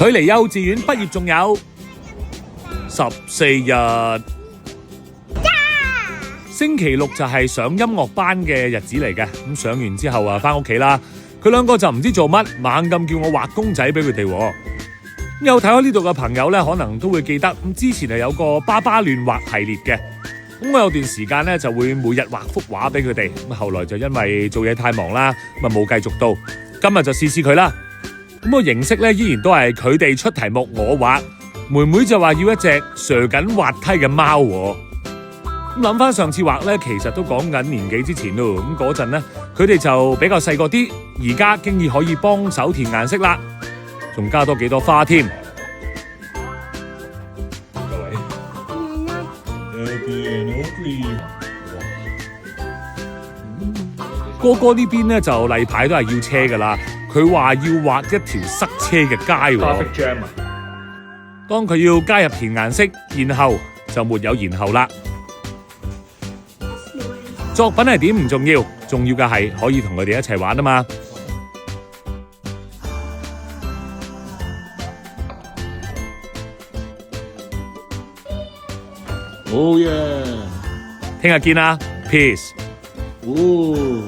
距離幼稚園畢業仲有14日。星期六就係上音樂班嘅日子嚟嘅，咁上完之後啊，翻屋企啦。佢兩個就唔知做乜，猛咁叫我畫公仔俾佢哋。有睇開呢度嘅朋友咧，可能都會記得咁之前係有個爸爸亂畫系列嘅。咁我有段時間咧就會每日畫幅畫俾佢哋。咁後來就因為做嘢太忙啦，咁啊冇繼續到。今日就試試佢啦。咁個形式咧依然都係佢哋出題目我畫，妹妹就話要一隻瀡緊滑梯嘅貓。咁諗翻上次畫咧，其實都講緊年幾之前咯。咁嗰陣咧，佢哋就比較細個啲，而家經已可以幫手填顏色啦，仲加多幾朵花添。各位，哥哥呢邊咧就例牌都係要車噶啦，佢話要畫一條塞車嘅街。當佢要加入填顏色，然後就沒有然後啦。作品係點唔重要，重要嘅係可以同佢哋一齊玩啊嘛。Oh yeah！ 聽日見啦 ，peace。哦。